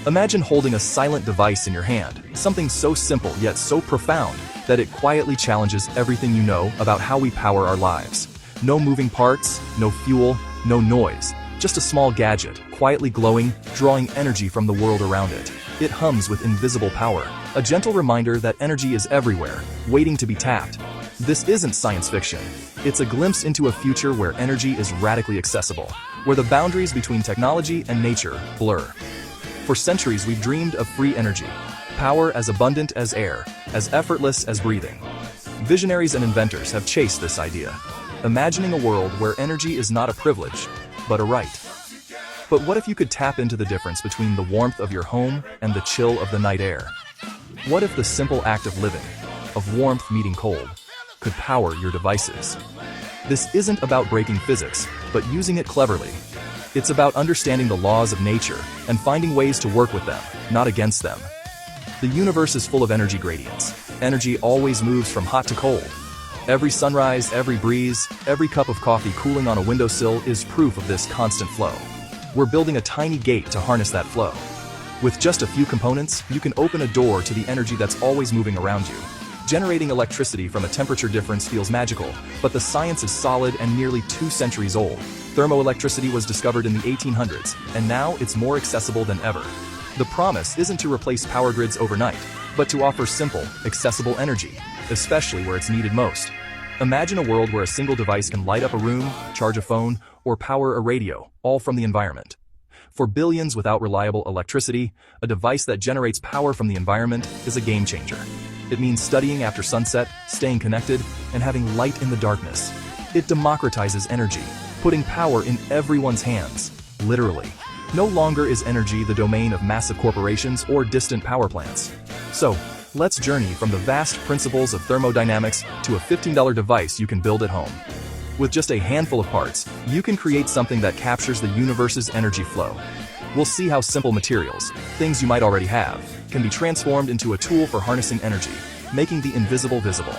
Imagine holding a silent device in your hand, something so simple yet so profound that it quietly challenges everything you know about how we power our lives. No moving parts, no fuel, no noise, just a small gadget, quietly glowing, drawing energy from the world around it. It hums with invisible power, a gentle reminder that energy is everywhere, waiting to be tapped. This isn't science fiction. It's a glimpse into a future where energy is radically accessible, where the boundaries between technology and nature blur. For centuries we've dreamed of free energy, power as abundant as air, as effortless as breathing. Visionaries and inventors have chased this idea, imagining a world where energy is not a privilege, but a right. But what if you could tap into the difference between the warmth of your home and the chill of the night air? What if the simple act of living, of warmth meeting cold, could power your devices? This isn't about breaking physics, but using it cleverly. It's about understanding the laws of nature and finding ways to work with them, not against them. The universe is full of energy gradients. Energy always moves from hot to cold. Every sunrise, every breeze, every cup of coffee cooling on a windowsill is proof of this constant flow. We're building a tiny gate to harness that flow. With just a few components, you can open a door to the energy that's always moving around you. Generating electricity from a temperature difference feels magical, but the science is solid and nearly 2 centuries old. Thermoelectricity was discovered in the 1800s, and now it's more accessible than ever. The promise isn't to replace power grids overnight, but to offer simple, accessible energy, especially where it's needed most. Imagine a world where a single device can light up a room, charge a phone, or power a radio, all from the environment. For billions without reliable electricity, a device that generates power from the environment is a game changer. It means studying after sunset, staying connected, and having light in the darkness. It democratizes energy, putting power in everyone's hands, literally. No longer is energy the domain of massive corporations or distant power plants. So, let's journey from the vast principles of thermodynamics to a $15 device you can build at home. With just a handful of parts, you can create something that captures the universe's energy flow. We'll see how simple materials, things you might already have, can be transformed into a tool for harnessing energy, making the invisible visible.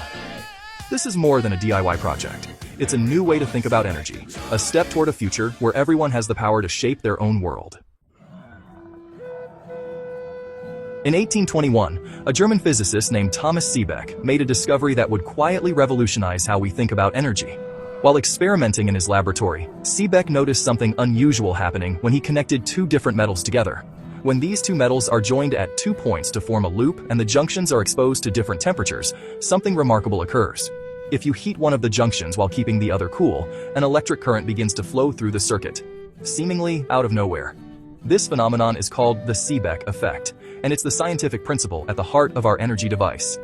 This is more than a DIY project. It's a new way to think about energy, a step toward a future where everyone has the power to shape their own world. In 1821, a German physicist named Thomas Seebeck made a discovery that would quietly revolutionize how we think about energy. While experimenting in his laboratory, Seebeck noticed something unusual happening when he connected 2 different metals together. When these 2 metals are joined at 2 points to form a loop and the junctions are exposed to different temperatures, something remarkable occurs. If you heat one of the junctions while keeping the other cool, an electric current begins to flow through the circuit, seemingly out of nowhere. This phenomenon is called the Seebeck effect, and it's the scientific principle at the heart of our energy device.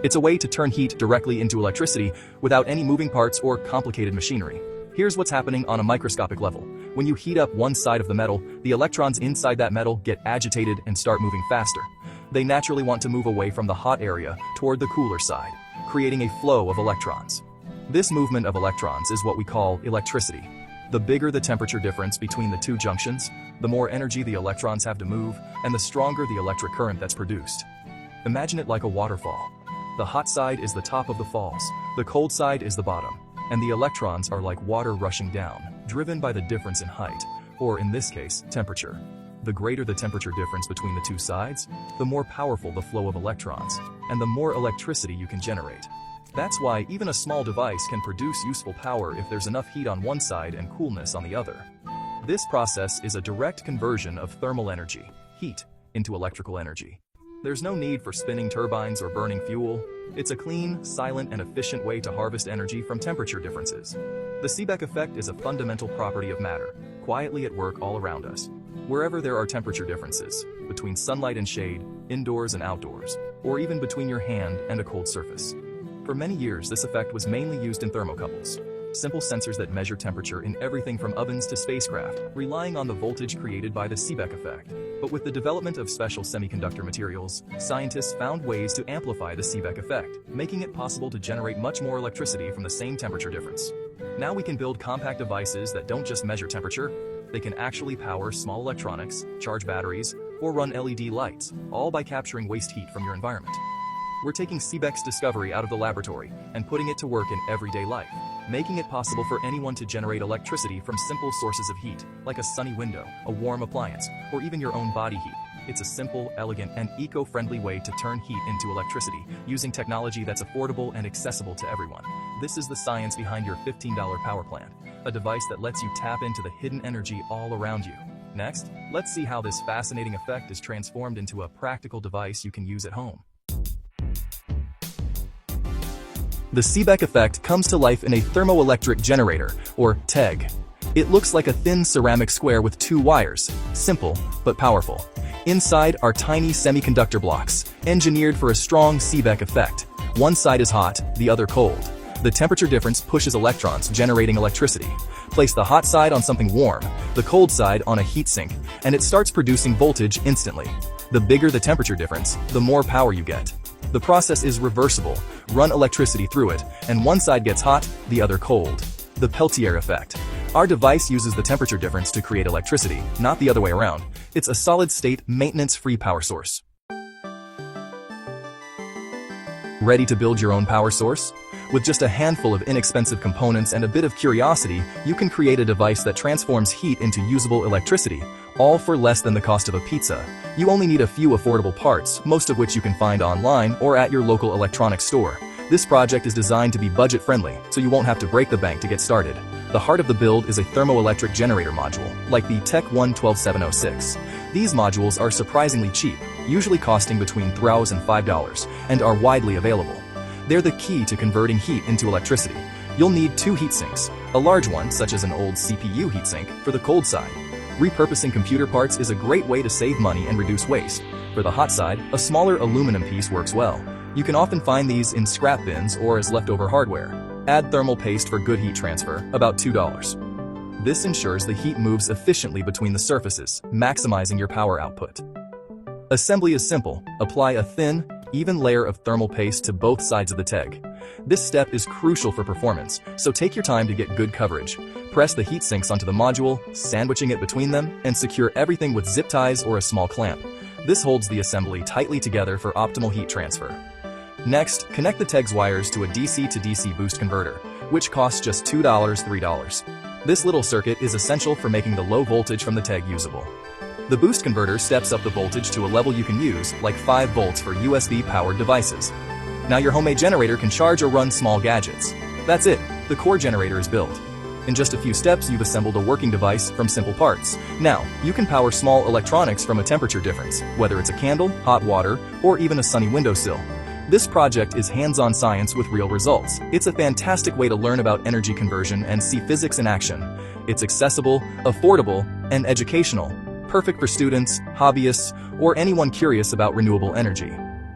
It's a way to turn heat directly into electricity without any moving parts or complicated machinery. Here's what's happening on a microscopic level. When you heat up one side of the metal, the electrons inside that metal get agitated and start moving faster. They naturally want to move away from the hot area toward the cooler side, creating a flow of electrons. This movement of electrons is what we call electricity. The bigger the temperature difference between the 2 junctions, the more energy the electrons have to move, and the stronger the electric current that's produced. Imagine it like a waterfall. The hot side is the top of the falls, the cold side is the bottom, and the electrons are like water rushing down, driven by the difference in height, or in this case, temperature. The greater the temperature difference between the 2 sides, the more powerful the flow of electrons, and the more electricity you can generate. That's why even a small device can produce useful power if there's enough heat on one side and coolness on the other. This process is a direct conversion of thermal energy, heat, into electrical energy. There's no need for spinning turbines or burning fuel. It's a clean, silent, and efficient way to harvest energy from temperature differences. The Seebeck effect is a fundamental property of matter, quietly at work all around us. Wherever there are temperature differences, between sunlight and shade, indoors and outdoors, or even between your hand and a cold surface. For many years, this effect was mainly used in thermocouples, simple sensors that measure temperature in everything from ovens to spacecraft, relying on the voltage created by the Seebeck effect. But with the development of special semiconductor materials, scientists found ways to amplify the Seebeck effect, making it possible to generate much more electricity from the same temperature difference. Now we can build compact devices that don't just measure temperature, they can actually power small electronics, charge batteries, or run LED lights, all by capturing waste heat from your environment. We're taking Seebeck's discovery out of the laboratory and putting it to work in everyday life, making it possible for anyone to generate electricity from simple sources of heat, like a sunny window, a warm appliance, or even your own body heat. It's a simple, elegant, and eco-friendly way to turn heat into electricity, using technology that's affordable and accessible to everyone. This is the science behind your $15 power plant, a device that lets you tap into the hidden energy all around you. Next, let's see how this fascinating effect is transformed into a practical device you can use at home. The Seebeck effect comes to life in a thermoelectric generator, or TEG. It looks like a thin ceramic square with two wires, simple but powerful. Inside are tiny semiconductor blocks, engineered for a strong Seebeck effect. One side is hot, the other cold. The temperature difference pushes electrons, generating electricity. Place the hot side on something warm, the cold side on a heatsink, and it starts producing voltage instantly. The bigger the temperature difference, the more power you get. The process is reversible. Run electricity through it, and one side gets hot, the other cold. The Peltier effect. Our device uses the temperature difference to create electricity, not the other way around. It's a solid-state, maintenance-free power source. Ready to build your own power source? With just a handful of inexpensive components and a bit of curiosity, you can create a device that transforms heat into usable electricity, all for less than the cost of a pizza. You only need a few affordable parts, most of which you can find online or at your local electronics store. This project is designed to be budget-friendly, so you won't have to break the bank to get started. The heart of the build is a thermoelectric generator module, like the Tech 12706. These modules are surprisingly cheap, usually costing between $3 and $5, and are widely available. They're the key to converting heat into electricity. You'll need two heat sinks, a large one, such as an old CPU heatsink, for the cold side. Repurposing computer parts is a great way to save money and reduce waste. For the hot side, a smaller aluminum piece works well. You can often find these in scrap bins or as leftover hardware. Add thermal paste for good heat transfer, about $2. This ensures the heat moves efficiently between the surfaces, maximizing your power output. Assembly is simple. Apply a thin, even layer of thermal paste to both sides of the TEG. This step is crucial for performance, so take your time to get good coverage. Press the heat sinks onto the module, sandwiching it between them, and secure everything with zip ties or a small clamp. This holds the assembly tightly together for optimal heat transfer. Next, connect the TEG's wires to a DC to DC boost converter, which costs just $3. This little circuit is essential for making the low voltage from the TEG usable. The boost converter steps up the voltage to a level you can use, like 5 volts for USB-powered devices. Now your homemade generator can charge or run small gadgets. That's it, the core generator is built. In just a few steps, you've assembled a working device from simple parts. Now, you can power small electronics from a temperature difference, whether it's a candle, hot water, or even a sunny windowsill. This project is hands-on science with real results. It's a fantastic way to learn about energy conversion and see physics in action. It's accessible, affordable, and educational. Perfect for students, hobbyists, or anyone curious about renewable energy.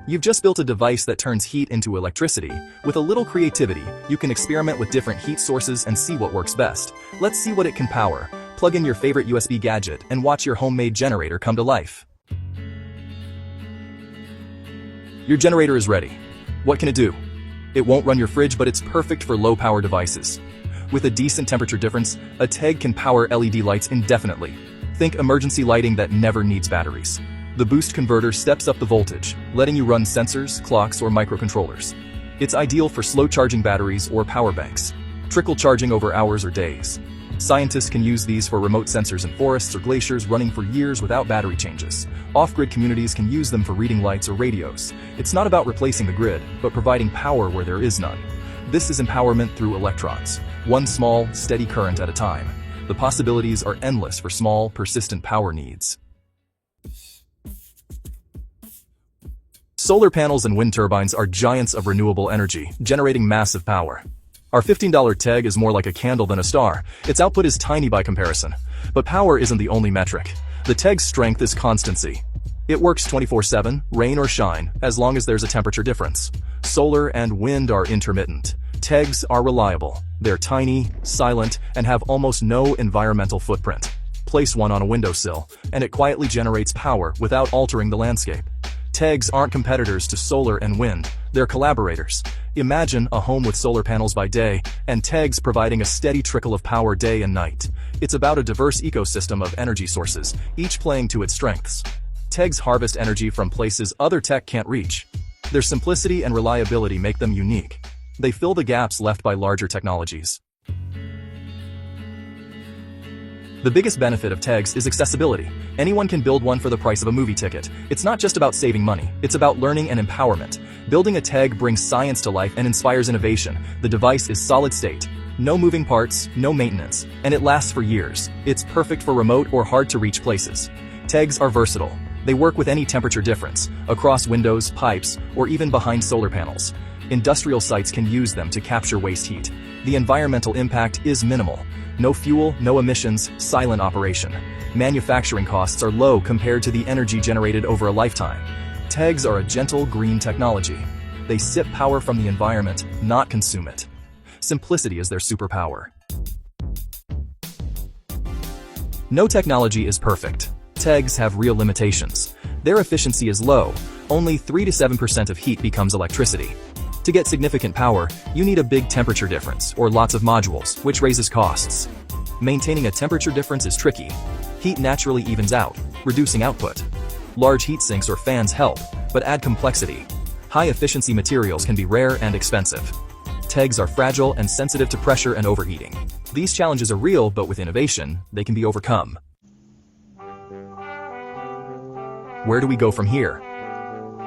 You've just built a device that turns heat into electricity. With a little creativity, you can experiment with different heat sources and see what works best. Let's see what it can power. Plug in your favorite USB gadget and watch your homemade generator come to life. Your generator is ready. What can it do? It won't run your fridge, but it's perfect for low-power devices. With a decent temperature difference, a TEG can power LED lights indefinitely. Think emergency lighting that never needs batteries. The boost converter steps up the voltage, letting you run sensors, clocks, or microcontrollers. It's ideal for slow-charging batteries or power banks. Trickle charging over hours or days. Scientists can use these for remote sensors in forests or glaciers running for years without battery changes. Off-grid communities can use them for reading lights or radios. It's not about replacing the grid, but providing power where there is none. This is empowerment through electrons, one small, steady current at a time. The possibilities are endless for small, persistent power needs. Solar panels and wind turbines are giants of renewable energy, generating massive power. Our $15 TEG is more like a candle than a star. Its output is tiny by comparison. But power isn't the only metric. The TEG's strength is constancy. It works 24/7, rain or shine, as long as there's a temperature difference. Solar and wind are intermittent. TEGs are reliable. They're tiny, silent, and have almost no environmental footprint. Place one on a windowsill, and it quietly generates power without altering the landscape. TEGs aren't competitors to solar and wind, they're collaborators. Imagine a home with solar panels by day, and TEGs providing a steady trickle of power day and night. It's about a diverse ecosystem of energy sources, each playing to its strengths. TEGs harvest energy from places other tech can't reach. Their simplicity and reliability make them unique. They fill the gaps left by larger technologies. The biggest benefit of TEGs is accessibility. Anyone can build one for the price of a movie ticket. It's not just about saving money, it's about learning and empowerment. Building a TEG brings science to life and inspires innovation. The device is solid state. No moving parts, no maintenance, and it lasts for years. It's perfect for remote or hard-to-reach places. TEGs are versatile. They work with any temperature difference, across windows, pipes, or even behind solar panels. Industrial sites can use them to capture waste heat. The environmental impact is minimal. No fuel, no emissions, silent operation. Manufacturing costs are low compared to the energy generated over a lifetime. TEGs are a gentle green technology. They sip power from the environment, not consume it. Simplicity is their superpower. No technology is perfect. TEGs have real limitations. Their efficiency is low. Only 3 to 7% of heat becomes electricity. To get significant power, you need a big temperature difference or lots of modules, which raises costs. Maintaining a temperature difference is tricky. Heat naturally evens out, reducing output. Large heat sinks or fans help, but add complexity. High-efficiency materials can be rare and expensive. TEGs are fragile and sensitive to pressure and overheating. These challenges are real, but with innovation, they can be overcome. Where do we go from here?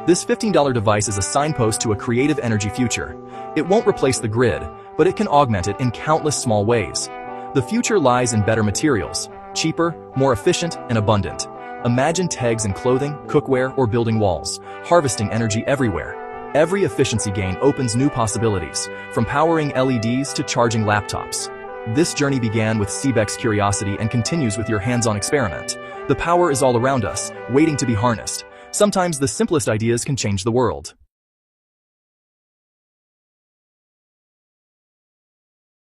This $15 device is a signpost to a creative energy future. It won't replace the grid, but it can augment it in countless small ways. The future lies in better materials, cheaper, more efficient, and abundant. Imagine TEGs in clothing, cookware, or building walls, harvesting energy everywhere. Every efficiency gain opens new possibilities, from powering LEDs to charging laptops. This journey began with Seebeck's curiosity and continues with your hands-on experiment. The power is all around us, waiting to be harnessed. Sometimes the simplest ideas can change the world.